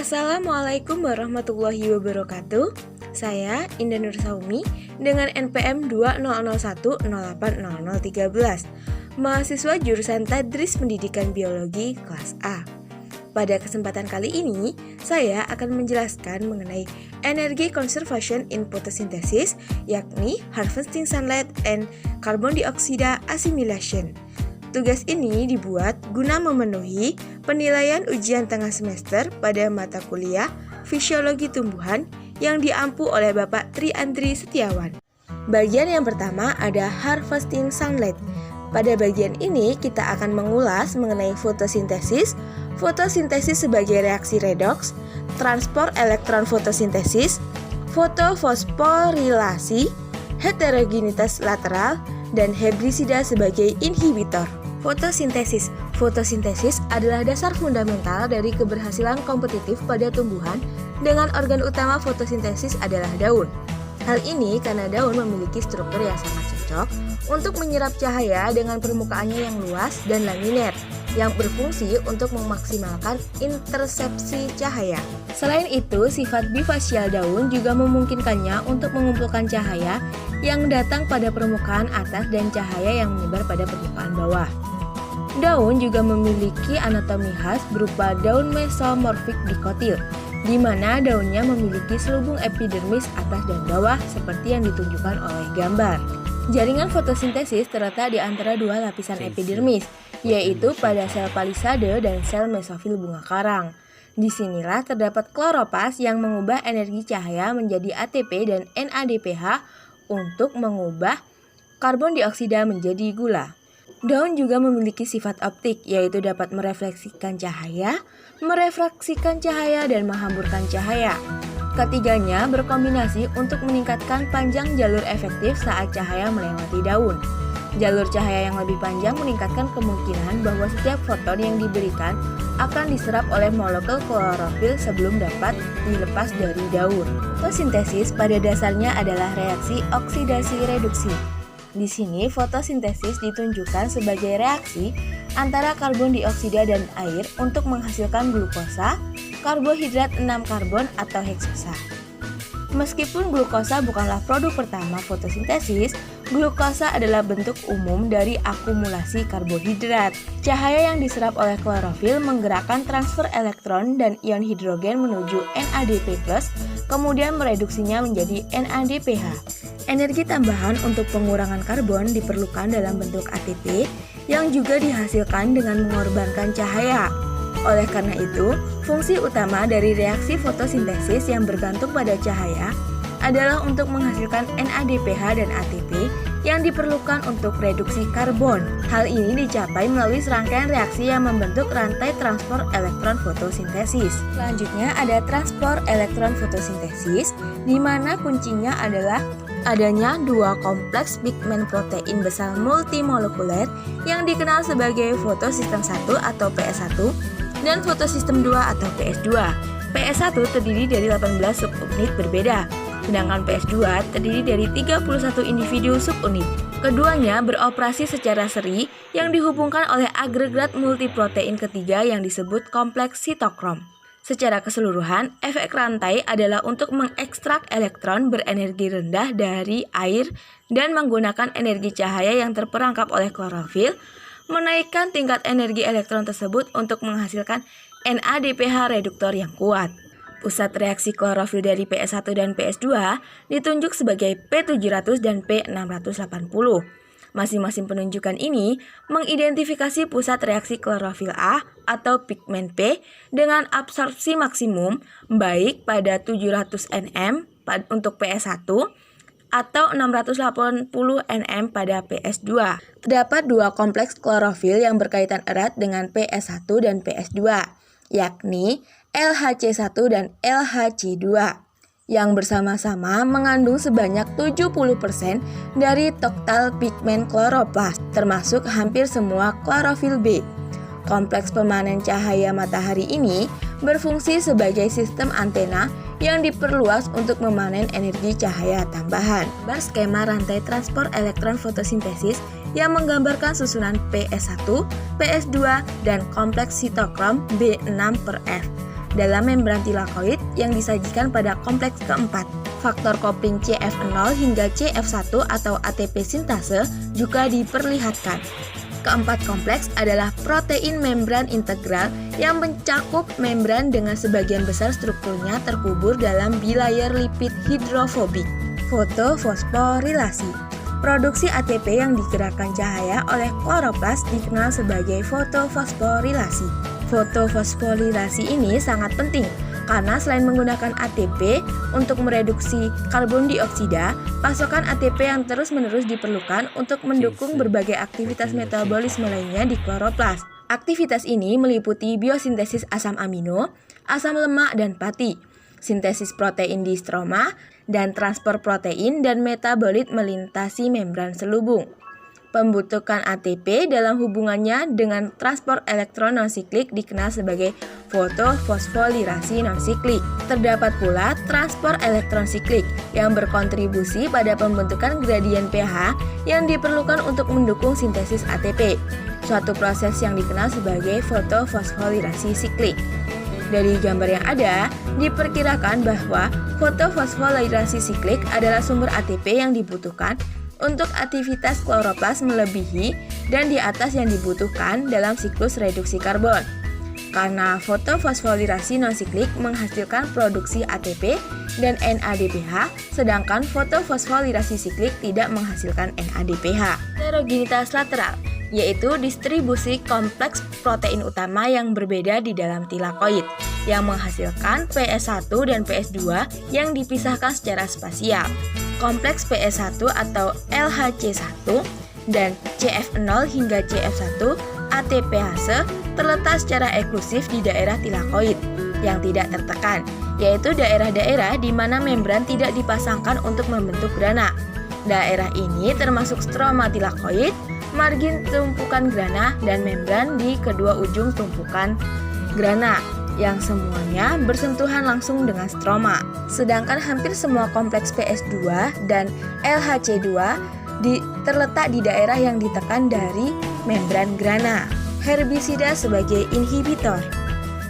Assalamualaikum warahmatullahi wabarakatuh. Saya Indah Nur Saumi dengan NPM 2001080013, mahasiswa jurusan Tadris Pendidikan Biologi kelas A. Pada kesempatan kali ini, saya akan menjelaskan mengenai energy conservation in photosynthesis, yakni harvesting sunlight and carbon dioxide assimilation. Tugas ini dibuat guna memenuhi penilaian ujian tengah semester pada mata kuliah Fisiologi Tumbuhan yang diampu oleh Bapak Tri Andri Setiawan. Bagian yang pertama ada harvesting sunlight. Pada bagian ini kita akan mengulas mengenai fotosintesis, fotosintesis sebagai reaksi redoks, transport elektron fotosintesis, fotofosforilasi, heterogenitas lateral, dan hebrisida sebagai inhibitor. Fotosintesis. Fotosintesis adalah dasar fundamental dari keberhasilan kompetitif pada tumbuhan, dengan organ utama fotosintesis adalah daun. Hal ini karena daun memiliki struktur yang sangat cocok untuk menyerap cahaya dengan permukaannya yang luas dan laminer, yang berfungsi untuk memaksimalkan intersepsi cahaya. Selain itu, sifat bifasial daun juga memungkinkannya untuk mengumpulkan cahaya yang datang pada permukaan atas dan cahaya yang menyebar pada permukaan bawah. Daun juga memiliki anatomi khas berupa daun mesomorfik dikotil, di mana daunnya memiliki selubung epidermis atas dan bawah seperti yang ditunjukkan oleh gambar. Jaringan fotosintesis terletak di antara dua lapisan epidermis, yaitu pada sel palisade dan sel mesofil bunga karang. Disinilah terdapat kloroplast yang mengubah energi cahaya menjadi ATP dan NADPH untuk mengubah karbon dioksida menjadi gula. Daun juga memiliki sifat optik, yaitu dapat merefleksikan cahaya, merefraksikan cahaya, dan menghamburkan cahaya. Ketiganya berkombinasi untuk meningkatkan panjang jalur efektif saat cahaya melewati daun. Jalur cahaya yang lebih panjang meningkatkan kemungkinan bahwa setiap foton yang diberikan akan diserap oleh molekul klorofil sebelum dapat dilepas dari daun. Fotosintesis pada dasarnya adalah reaksi oksidasi reduksi. Di sini fotosintesis ditunjukkan sebagai reaksi antara karbon dioksida dan air untuk menghasilkan glukosa, karbohidrat 6 karbon atau heksosa. Meskipun glukosa bukanlah produk pertama fotosintesis, glukosa adalah bentuk umum dari akumulasi karbohidrat. Cahaya yang diserap oleh klorofil menggerakkan transfer elektron dan ion hidrogen menuju NADP+, kemudian mereduksinya menjadi NADPH. Energi tambahan untuk pengurangan karbon diperlukan dalam bentuk ATP yang juga dihasilkan dengan mengorbankan cahaya. Oleh karena itu, fungsi utama dari reaksi fotosintesis yang bergantung pada cahaya adalah untuk menghasilkan NADPH dan ATP yang diperlukan untuk reduksi karbon. Hal ini dicapai melalui serangkaian reaksi yang membentuk rantai transport elektron fotosintesis. Selanjutnya ada transport elektron fotosintesis, di mana kuncinya adalah adanya dua kompleks pigmen protein besar multimolekuler yang dikenal sebagai fotosistem 1 atau PS1 dan fotosistem 2 atau PS2. PS1 terdiri dari 18 subunit berbeda, sedangkan PS2 terdiri dari 31 individu subunit. Keduanya beroperasi secara seri yang dihubungkan oleh agregat multiprotein ketiga yang disebut kompleks sitokrom. Secara keseluruhan, efek rantai adalah untuk mengekstrak elektron berenergi rendah dari air dan menggunakan energi cahaya yang terperangkap oleh klorofil, menaikkan tingkat energi elektron tersebut untuk menghasilkan NADPH reduktor yang kuat. Pusat reaksi klorofil dari PS1 dan PS2 ditunjuk sebagai P700 dan P680. Masing-masing penunjukan ini mengidentifikasi pusat reaksi klorofil A atau pigmen P dengan absorpsi maksimum baik pada 700 nm untuk PS1 atau 680 nm pada PS2. Terdapat dua kompleks klorofil yang berkaitan erat dengan PS1 dan PS2, yakni LHC1 dan LHC2. Yang bersama-sama mengandung sebanyak 70% dari total pigmen kloroplast, termasuk hampir semua klorofil B. Kompleks pemanen cahaya matahari ini berfungsi sebagai sistem antena yang diperluas untuk memanen energi cahaya tambahan. Skema rantai transport elektron fotosintesis yang menggambarkan susunan PS1, PS2, dan kompleks sitokrom B6/F. dalam membran tilakoid yang disajikan pada kompleks keempat. Faktor kopling CF0 hingga CF1 atau ATP sintase juga diperlihatkan. Keempat kompleks adalah protein membran integral yang mencakup membran dengan sebagian besar strukturnya terkubur dalam bilayer lipid hidrofobik. Fotofosforilasi. Produksi ATP yang digerakkan cahaya oleh kloroplas dikenal sebagai fotofosforilasi. Fotofosforilasi ini sangat penting karena selain menggunakan ATP untuk mereduksi karbon dioksida, pasokan ATP yang terus-menerus diperlukan untuk mendukung berbagai aktivitas metabolisme lainnya di kloroplas. Aktivitas ini meliputi biosintesis asam amino, asam lemak dan pati, sintesis protein di stroma, dan transport protein dan metabolit melintasi membran selubung. Pembentukan ATP dalam hubungannya dengan transport elektron non-siklik dikenal sebagai fotofosforilasi non-siklik. Terdapat pula transport elektron siklik yang berkontribusi pada pembentukan gradien pH yang diperlukan untuk mendukung sintesis ATP, suatu proses yang dikenal sebagai fotofosforilasi siklik. Dari gambar yang ada, diperkirakan bahwa fotofosforilasi siklik adalah sumber ATP yang dibutuhkan untuk aktivitas kloroplas melebihi dan di atas yang dibutuhkan dalam siklus reduksi karbon. Karena fotofosforilasi non-siklik menghasilkan produksi ATP dan NADPH, sedangkan fotofosforilasi siklik tidak menghasilkan NADPH. Heterogenitas lateral, yaitu distribusi kompleks protein utama yang berbeda di dalam tilakoid, yang menghasilkan PS1 dan PS2 yang dipisahkan secara spasial. Kompleks PS1 atau LHC1 dan CF0 hingga CF1 ATPase terletak secara eksklusif di daerah tilakoid yang tidak tertekan, yaitu daerah-daerah di mana membran tidak dipasangkan untuk membentuk grana. Daerah ini termasuk stroma tilakoid, margin tumpukan grana, dan membran di kedua ujung tumpukan grana yang semuanya bersentuhan langsung dengan stroma. Sedangkan hampir semua kompleks PS2 dan LHC2 terletak di daerah yang ditekan dari membran grana. Herbisida sebagai inhibitor.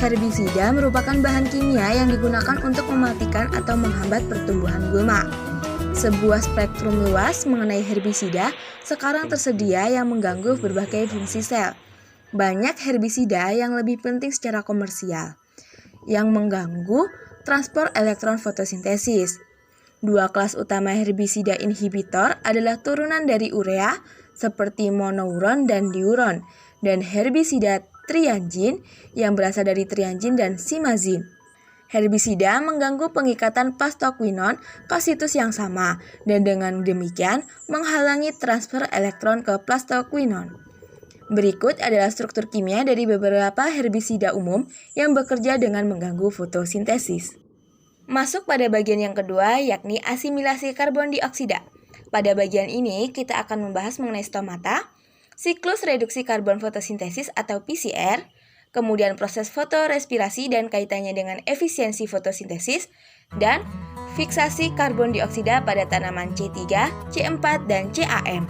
Herbisida merupakan bahan kimia yang digunakan untuk mematikan atau menghambat pertumbuhan gulma. Sebuah spektrum luas mengenai herbisida sekarang tersedia yang mengganggu berbagai fungsi sel. Banyak herbisida yang lebih penting secara komersial, yang mengganggu transport elektron fotosintesis. Dua kelas utama herbisida inhibitor adalah turunan dari urea, seperti monouron dan diuron, dan herbisida trianjin yang berasal dari trianjin dan simazin. Herbisida mengganggu pengikatan pastoquinon ke situs yang sama, dan dengan demikian menghalangi transfer elektron ke plastoquinon. Berikut adalah struktur kimia dari beberapa herbisida umum yang bekerja dengan mengganggu fotosintesis. Masuk pada bagian yang kedua, yakni asimilasi karbon dioksida. Pada bagian ini, kita akan membahas mengenai stomata, siklus reduksi karbon fotosintesis atau PCR, kemudian proses fotorespirasi dan kaitannya dengan efisiensi fotosintesis, dan fiksasi karbon dioksida pada tanaman C3, C4, dan CAM.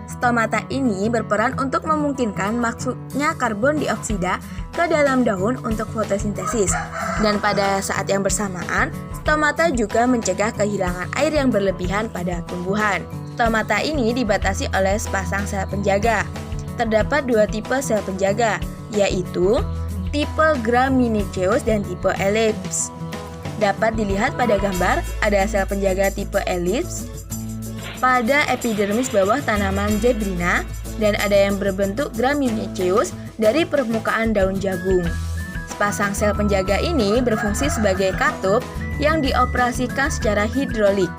Stomata ini berperan untuk memungkinkan masuknya karbon dioksida ke dalam daun untuk fotosintesis. Dan pada saat yang bersamaan, stomata juga mencegah kehilangan air yang berlebihan pada tumbuhan. Stomata ini dibatasi oleh sepasang sel penjaga. Terdapat dua tipe sel penjaga, yaitu tipe gramineceus dan tipe elips. Dapat dilihat pada gambar, ada sel penjaga tipe elips pada epidermis bawah tanaman zebrina, dan ada yang berbentuk gramineceus dari permukaan daun jagung. Sepasang sel penjaga ini berfungsi sebagai katup yang dioperasikan secara hidrolik.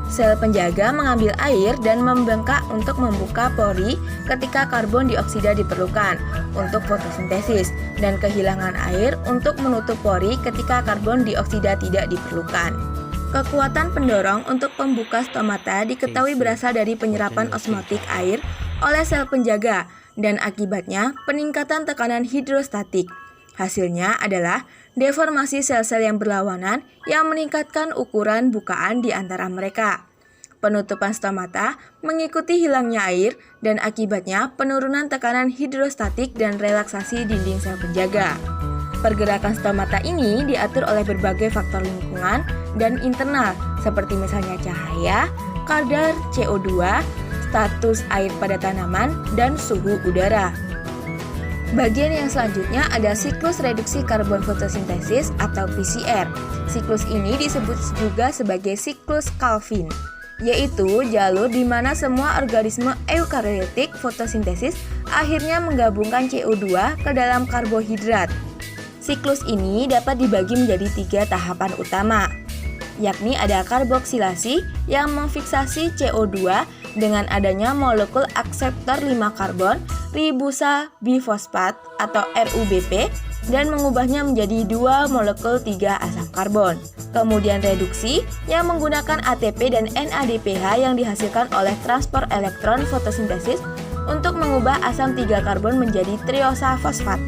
Sel penjaga mengambil air dan membengkak untuk membuka pori ketika karbon dioksida diperlukan untuk fotosintesis, dan kehilangan air untuk menutup pori ketika karbon dioksida tidak diperlukan. Kekuatan pendorong untuk pembuka stomata diketahui berasal dari penyerapan osmotik air oleh sel penjaga dan akibatnya peningkatan tekanan hidrostatik. Hasilnya adalah deformasi sel-sel yang berlawanan yang meningkatkan ukuran bukaan di antara mereka. Penutupan stomata mengikuti hilangnya air dan akibatnya penurunan tekanan hidrostatik dan relaksasi dinding sel penjaga. Pergerakan stomata ini diatur oleh berbagai faktor lingkungan dan internal, seperti misalnya cahaya, kadar CO2, status air pada tanaman, dan suhu udara. Bagian yang selanjutnya ada siklus reduksi karbon fotosintesis atau PCR. Siklus ini disebut juga sebagai siklus Calvin, yaitu jalur di mana semua organisme eukariotik fotosintesis akhirnya menggabungkan CO2 ke dalam karbohidrat. Siklus ini dapat dibagi menjadi 3 tahapan utama, yakni ada karboksilasi yang memfiksasi CO2 dengan adanya molekul akseptor 5 karbon ribosa bifosfat atau RUBP dan mengubahnya menjadi 2 molekul 3 asam karbon. Kemudian reduksi yang menggunakan ATP dan NADPH yang dihasilkan oleh transport elektron fotosintesis untuk mengubah asam 3 karbon menjadi triosa fosfat.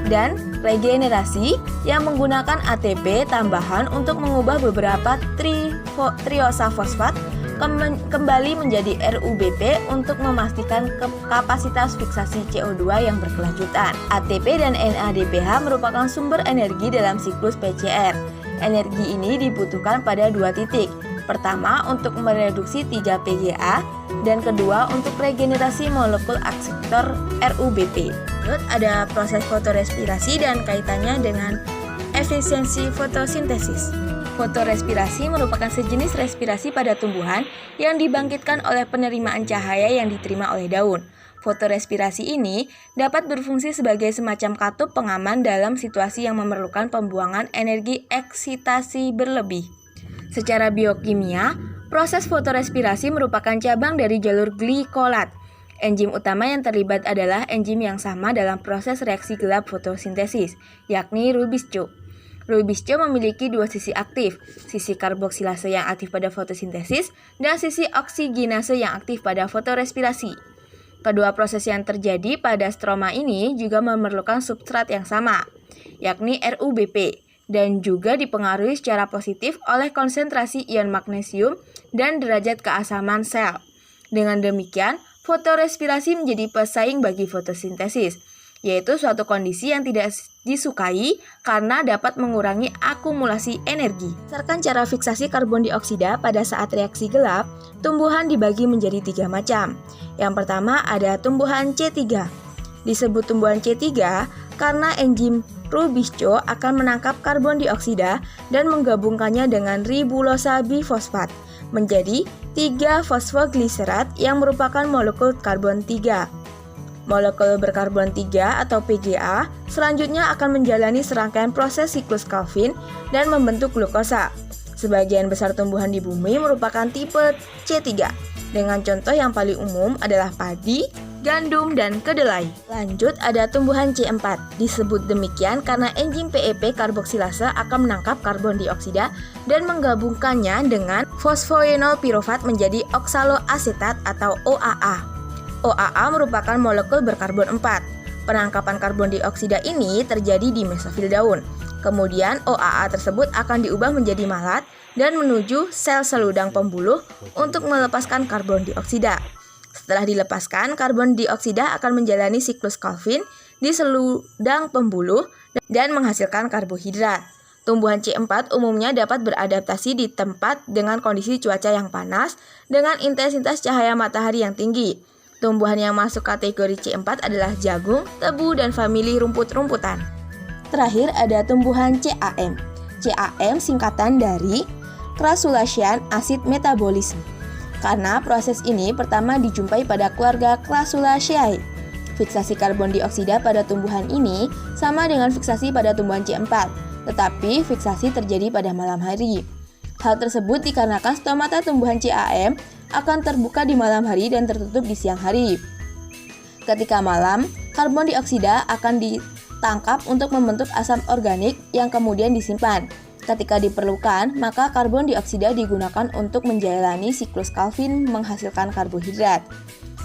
Dan regenerasi yang menggunakan ATP tambahan untuk mengubah beberapa triosa fosfat kembali menjadi RUBP untuk memastikan kapasitas fiksasi CO2 yang berkelanjutan. ATP dan NADPH merupakan sumber energi dalam siklus PCR. Energi ini dibutuhkan pada 2 titik. Pertama, untuk mereduksi 3 PGA, dan kedua, untuk regenerasi molekul akseptor RUBP. Ada proses fotorespirasi dan kaitannya dengan efisiensi fotosintesis. Fotorespirasi merupakan sejenis respirasi pada tumbuhan yang dibangkitkan oleh penerimaan cahaya yang diterima oleh daun. Fotorespirasi ini dapat berfungsi sebagai semacam katup pengaman dalam situasi yang memerlukan pembuangan energi eksitasi berlebih. Secara biokimia, proses fotorespirasi merupakan cabang dari jalur glikolat. Enzim utama yang terlibat adalah enzim yang sama dalam proses reaksi gelap fotosintesis, yakni rubisco. Rubisco memiliki 2 sisi aktif, sisi karboksilase yang aktif pada fotosintesis dan sisi oksigenase yang aktif pada fotorespirasi. Kedua proses yang terjadi pada stroma ini juga memerlukan substrat yang sama, yakni RUBP, dan juga dipengaruhi secara positif oleh konsentrasi ion magnesium dan derajat keasaman sel. Dengan demikian, fotorespirasi menjadi pesaing bagi fotosintesis, yaitu suatu kondisi yang tidak disukai karena dapat mengurangi akumulasi energi. Berdasarkan cara fiksasi karbon dioksida pada saat reaksi gelap, tumbuhan dibagi menjadi 3 macam. Yang pertama ada tumbuhan C3. Disebut tumbuhan C3 karena enzim rubisco akan menangkap karbon dioksida dan menggabungkannya dengan ribulosa bifosfat menjadi 3 fosfogliserat yang merupakan molekul karbon 3. Molekul berkarbon 3 atau PGA selanjutnya akan menjalani serangkaian proses siklus Calvin dan membentuk glukosa. Sebagian besar tumbuhan di bumi merupakan tipe C3, dengan contoh yang paling umum adalah padi, gandum, dan kedelai. Lanjut ada tumbuhan C4. Disebut demikian karena enzim PEP karboksilase akan menangkap karbon dioksida dan menggabungkannya dengan fosfoenol pirofat menjadi oksaloasetat atau OAA. OAA merupakan molekul berkarbon 4. Penangkapan karbon dioksida ini terjadi di mesofil daun. Kemudian OAA tersebut akan diubah menjadi malat dan menuju sel seludang pembuluh untuk melepaskan karbon dioksida. Setelah dilepaskan, karbon dioksida akan menjalani siklus Calvin di seludang pembuluh dan menghasilkan karbohidrat. Tumbuhan C4 umumnya dapat beradaptasi di tempat dengan kondisi cuaca yang panas dengan intensitas cahaya matahari yang tinggi. Tumbuhan yang masuk kategori C4 adalah jagung, tebu, dan famili rumput-rumputan. Terakhir ada tumbuhan CAM. CAM singkatan dari Crassulaceae acid metabolism. Karena proses ini pertama dijumpai pada keluarga Crassulaceae. Fiksasi karbon dioksida pada tumbuhan ini sama dengan fiksasi pada tumbuhan C4, tetapi fiksasi terjadi pada malam hari. Hal tersebut dikarenakan stomata tumbuhan CAM akan terbuka di malam hari dan tertutup di siang hari. Ketika malam, karbon dioksida akan ditangkap untuk membentuk asam organik yang kemudian disimpan. Ketika diperlukan, maka karbon dioksida digunakan untuk menjalani siklus Calvin menghasilkan karbohidrat.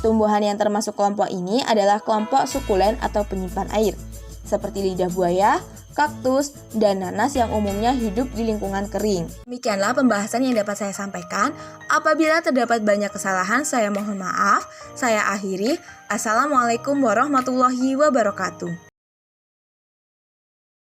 Tumbuhan yang termasuk kelompok ini adalah kelompok sukulen atau penyimpan air, seperti lidah buaya, kaktus, dan nanas yang umumnya hidup di lingkungan kering. Demikianlah pembahasan yang dapat saya sampaikan. Apabila terdapat banyak kesalahan, saya mohon maaf. Saya akhiri. Assalamualaikum warahmatullahi wabarakatuh.